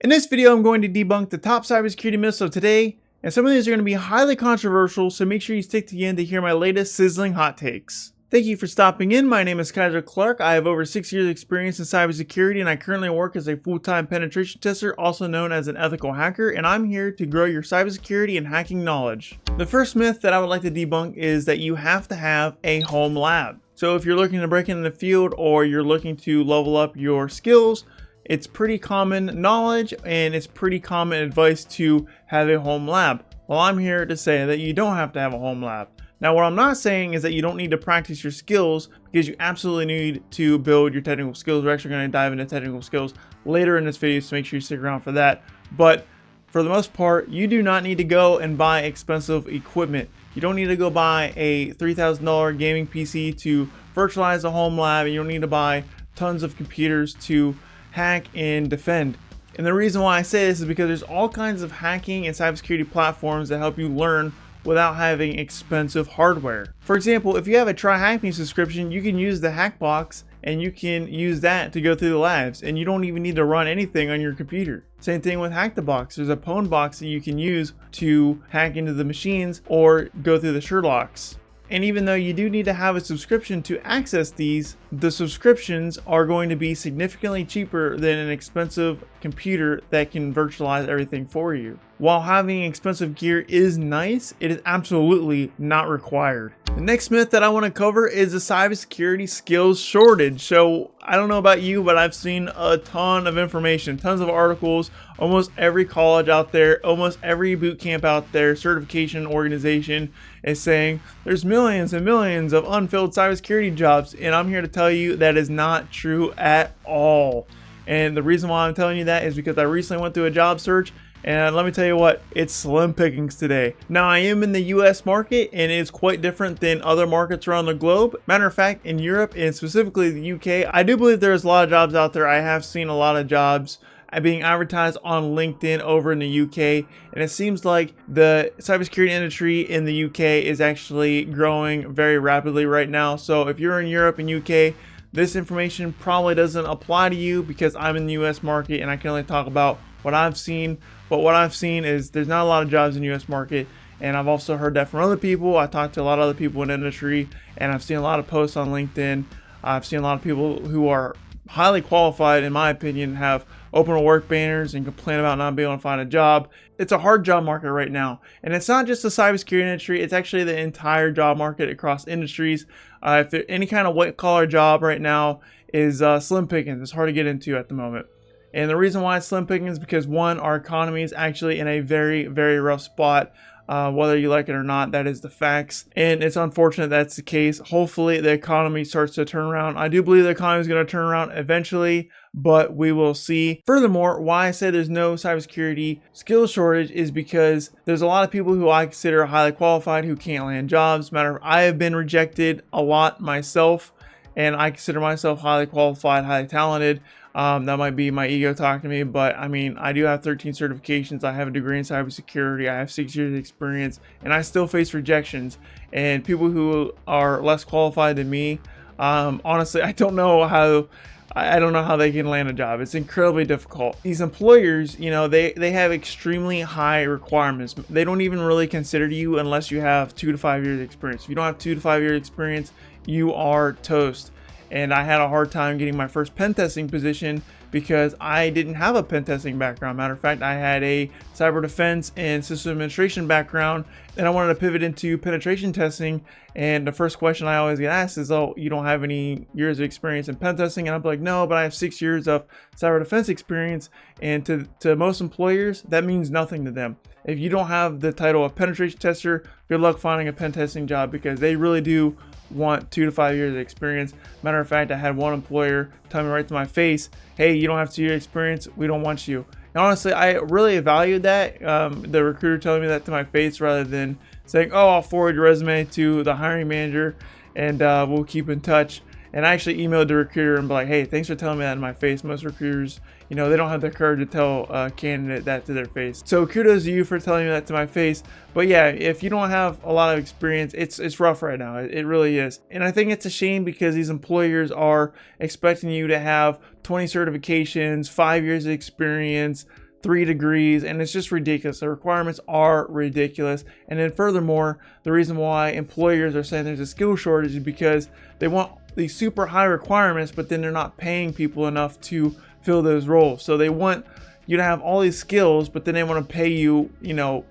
In this video, I'm going to debunk the top cybersecurity myths of today, and some of these are going to be highly controversial, so make sure you stick to the end to hear my latest sizzling hot takes. Thank you for stopping in. My name is Kyser. I have over 6 years experience in cybersecurity, and I currently work as a full-time penetration tester, also known as an ethical hacker, and I'm here to grow your cybersecurity and hacking knowledge. The first myth that I would like to debunk is that you have to have a home lab. So if you're looking to break into the field or you're looking to level up your skills, it's pretty common knowledge and it's pretty common advice to have a home lab. Well, I'm here to say that you don't have to have a home lab. Now, what I'm not saying is that you don't need to practice your skills, because you absolutely need to build your technical skills. We're actually going to dive into technical skills later in this video, so make sure you stick around for that. But for the most part, you do not need to go and buy expensive equipment. You don't need to go buy a $3,000 gaming PC to virtualize a home lab, and you don't need to buy tons of computers to hack and defend. And the reason why I say this is because there's all kinds of hacking and cybersecurity platforms that help you learn without having expensive hardware. For example, if you have a TryHackMe subscription, you can use the Hackbox and you can use that to go through the labs, and you don't even need to run anything on your computer. Same thing with HackTheBox. There's a Pwnbox that you can use to hack into the machines or go through the Sherlocks. And even though you do need to have a subscription to access these, the subscriptions are going to be significantly cheaper than an expensive computer that can virtualize everything for you. While having expensive gear is nice, it is absolutely not required. The next myth that I want to cover is the cybersecurity skills shortage. So I don't know about you, but I've seen a ton of information, tons of articles, almost every college out there, almost every boot camp out there, certification organization is saying there's millions and millions of unfilled cybersecurity jobs. And I'm here to tell you that is not true at all. And the reason why I'm telling you that is because I recently went through a job search, and let me tell you what, it's slim pickings today. Now, I am in the US market, and it's quite different than other markets around the globe. Matter of fact, in Europe and specifically the UK, I do believe there's a lot of jobs out there. I have seen a lot of jobs being advertised on LinkedIn over in the UK, and it seems like the cybersecurity industry in the UK is actually growing very rapidly right now. So if you're in Europe and UK, this information probably doesn't apply to you, because I'm in the US market and I can only talk about what I've seen. But what I've seen is there's not a lot of jobs in the US market, and I've also heard that from other people. I talked to a lot of other people in the industry, and I've seen a lot of posts on LinkedIn. I've seen a lot of people who are highly qualified, in my opinion, have open to work banners and complain about not being able to find a job. It's a hard job market right now, and it's not just the cybersecurity industry, it's actually the entire job market across industries. If there, any kind of white collar job right now is slim pickings. It's hard to get into at the moment. And the reason why it's slim pickings is because, one, our economy is actually in a very, very rough spot. Whether you like it or not, that is the facts. And it's unfortunate that's the case. Hopefully the economy starts to turn around. I do believe the economy is going to turn around eventually, but we will see. Furthermore, why I say there's no cybersecurity skills shortage is because there's a lot of people who I consider highly qualified who can't land jobs. I have been rejected a lot myself, and I consider myself highly qualified, highly talented. That might be my ego talking to me, but I mean, I do have 13 certifications. I have a degree in cybersecurity. I have 6 years experience, and I still face rejections. And people who are less qualified than me, honestly, I don't know how they can land a job. It's incredibly difficult. These employers, they have extremely high requirements. They don't even really consider you unless you have 2 to 5 years experience. If you don't have 2 to 5 years experience, you are toast. And I had a hard time getting my first pen testing position because I didn't have a pen testing background. Matter of fact, I had a cyber defense and system administration background, and I wanted to pivot into penetration testing. And the first question I always get asked is, "Oh, you don't have any years of experience in pen testing?" And I'm like, "No, but I have 6 years of cyber defense experience." And to most employers, that means nothing to them. If you don't have the title of penetration tester, good luck finding a pen testing job, because they really do want 2 to 5 years of experience. Matter of fact, I had one employer tell me right to my face, "Hey, you don't have 2 years experience, we don't want you." And honestly, I really valued that, the recruiter telling me that to my face, rather than saying, "Oh, I'll forward your resume to the hiring manager and we'll keep in touch." And I actually emailed the recruiter and be like, "Hey, thanks for telling me that in my face." Most recruiters, they don't have the courage to tell a candidate that to their face. So kudos to you for telling me that to my face. But yeah, if you don't have a lot of experience, it's rough right now. It really is. And I think it's a shame, because these employers are expecting you to have 20 certifications, 5 years of experience, 3 degrees, and it's just ridiculous. The requirements are ridiculous. And then furthermore, the reason why employers are saying there's a skill shortage is because they want these super high requirements, but then they're not paying people enough to fill those roles. So they want you to have all these skills, but then they want to pay you,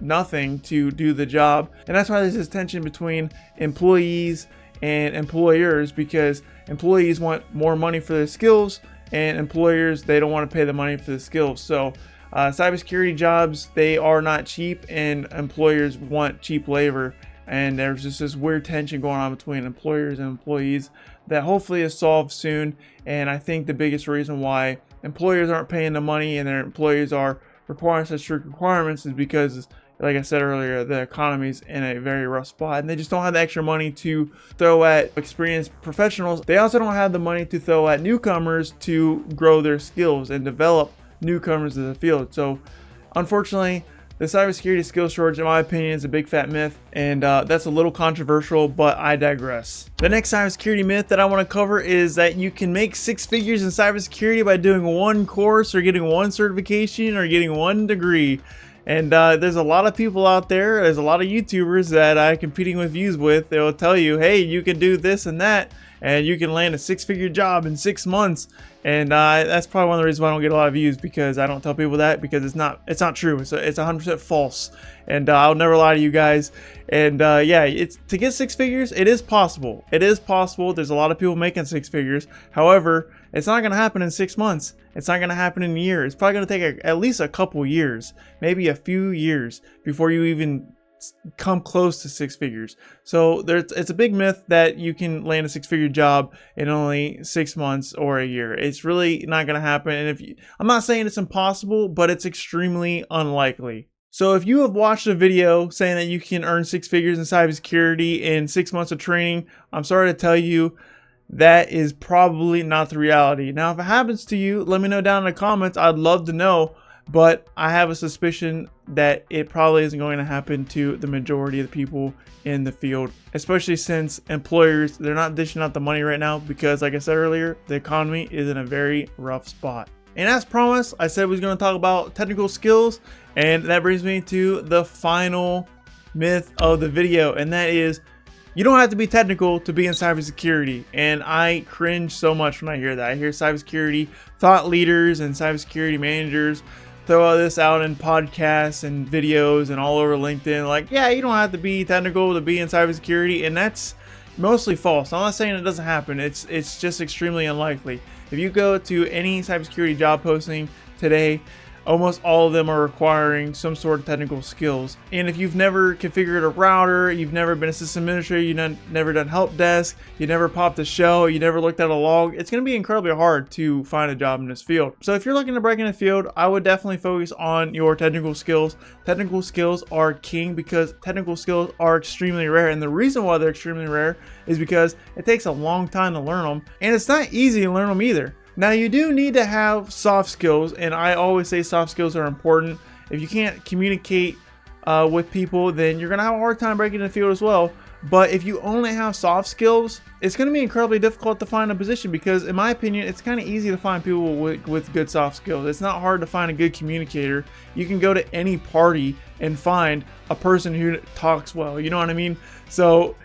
nothing to do the job. And that's why there's this tension between employees and employers, because employees want more money for their skills, and employers, they don't want to pay the money for the skills. So cybersecurity jobs, they are not cheap, and employers want cheap labor. And there's just this weird tension going on between employers and employees that hopefully is solved soon. And I think the biggest reason why employers aren't paying the money and their employees are requiring such strict requirements is because, like I said earlier, the economy's in a very rough spot, and they just don't have the extra money to throw at experienced professionals. They also don't have the money to throw at newcomers to grow their skills and develop newcomers to the field. So unfortunately, the cybersecurity skill shortage, in my opinion, is a big fat myth, and that's a little controversial, but I digress. The next cybersecurity myth that I want to cover is that you can make 6 figures in cybersecurity by doing one course or getting one certification or getting one degree. And there's a lot of people out there, there's a lot of YouTubers that I'm competing with views with. They will tell you, hey, you can do this and that, and you can land a 6-figure job in 6 months. And that's probably one of the reasons why I don't get a lot of views, because I don't tell people that, because it's not true. It's 100% false. And I'll never lie to you guys. And yeah, it's to get 6 figures. It is possible. It is possible. There's a lot of people making 6 figures. However, it's not going to happen in 6 months. It's not going to happen in a year. It's probably going to take at least a couple years, maybe a few years, before you even come close to 6 figures. So it's a big myth that you can land a 6-figure job in only 6 months or a year. It's really not going to happen. And I'm not saying it's impossible, but it's extremely unlikely. So if you have watched a video saying that you can earn 6 figures in cybersecurity in 6 months of training, I'm sorry to tell you, that is probably not the reality. Now, if it happens to you, let me know down in the comments. I'd love to know, but I have a suspicion that it probably isn't going to happen to the majority of the people in the field, especially since employers, they're not dishing out the money right now because, like I said earlier, the economy is in a very rough spot. And as promised, I said we was going to talk about technical skills, and that brings me to the final myth of the video, and that is, you don't have to be technical to be in cybersecurity. And I cringe so much when I hear that. I hear cybersecurity thought leaders and cybersecurity managers throw all this out in podcasts and videos and all over LinkedIn, like, yeah, you don't have to be technical to be in cybersecurity, and that's mostly false. I'm not saying it doesn't happen. It's just extremely unlikely. If you go to any cybersecurity job posting today, almost all of them are requiring some sort of technical skills. And if you've never configured a router, you've never been a system administrator, you've never done help desk, you never popped a shell, you never looked at a log, it's going to be incredibly hard to find a job in this field. So if you're looking to break in the field, I would definitely focus on your technical skills. Technical skills are king because technical skills are extremely rare. And the reason why they're extremely rare is because it takes a long time to learn them. And it's not easy to learn them either. Now, you do need to have soft skills, and I always say soft skills are important. If you can't communicate with people, then you're going to have a hard time breaking in the field as well. But if you only have soft skills, it's going to be incredibly difficult to find a position because, in my opinion, it's kind of easy to find people with good soft skills. It's not hard to find a good communicator. You can go to any party and find a person who talks well. You know what I mean? So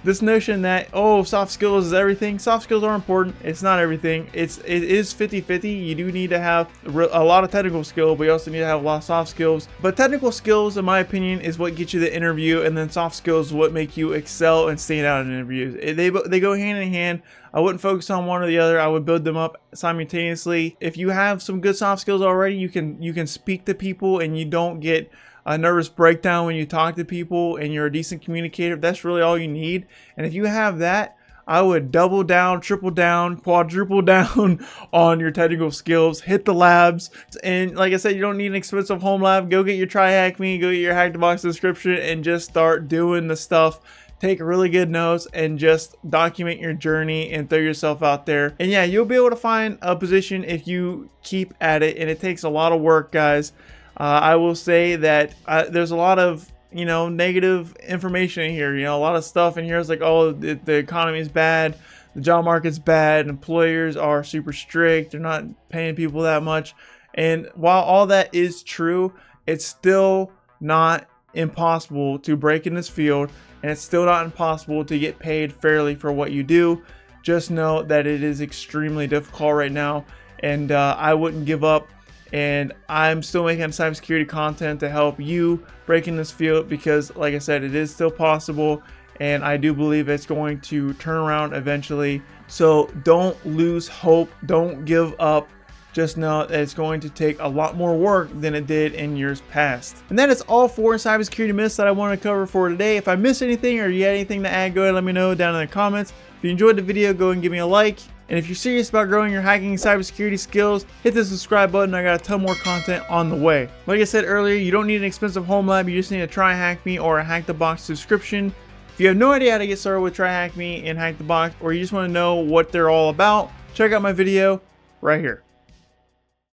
this notion that, oh, soft skills is everything. Soft skills are important. It's not everything. It is 50-50. You do need to have a lot of technical skill, but you also need to have a lot of soft skills. But technical skills, in my opinion, is what gets you the interview, and then soft skills is what make you excel and stand out in interviews. They go hand in hand. I wouldn't focus on one or the other. I would build them up simultaneously. If you have some good soft skills already, you can speak to people and you don't get a nervous breakdown when you talk to people, and you're a decent communicator. That's really all you need. And if you have that, I would double down, triple down, quadruple down on your technical skills. Hit the labs. And like I said, you don't need an expensive home lab. Go get your TryHackMe, go get your Hack the Box subscription, and just start doing the stuff. Take really good notes and just document your journey and throw yourself out there. And yeah, you'll be able to find a position if you keep at it. And it takes a lot of work, guys. I will say that there's a lot of, negative information in here. A lot of stuff in here is like, oh, the economy is bad, the job market's bad, employers are super strict, they're not paying people that much. And while all that is true, it's still not impossible to break in this field, and it's still not impossible to get paid fairly for what you do. Just know that it is extremely difficult right now, and I wouldn't give up. And I'm still making cybersecurity content to help you break in this field because, like I said, it is still possible, and I do believe it's going to turn around eventually. So don't lose hope, don't give up. Just know that it's going to take a lot more work than it did in years past. And that is all for cybersecurity myths that I want to cover for today. If I missed anything or you had anything to add, go ahead and let me know down in the comments. If you enjoyed the video, go and give me a like. And if you're serious about growing your hacking and cybersecurity skills, hit the subscribe button. I got a ton more content on the way. Like I said earlier, you don't need an expensive home lab. You just need a Try Hack Me or a Hack the Box subscription. If you have no idea how to get started with Try Hack Me and Hack the Box, or you just want to know what they're all about, check out my video right here.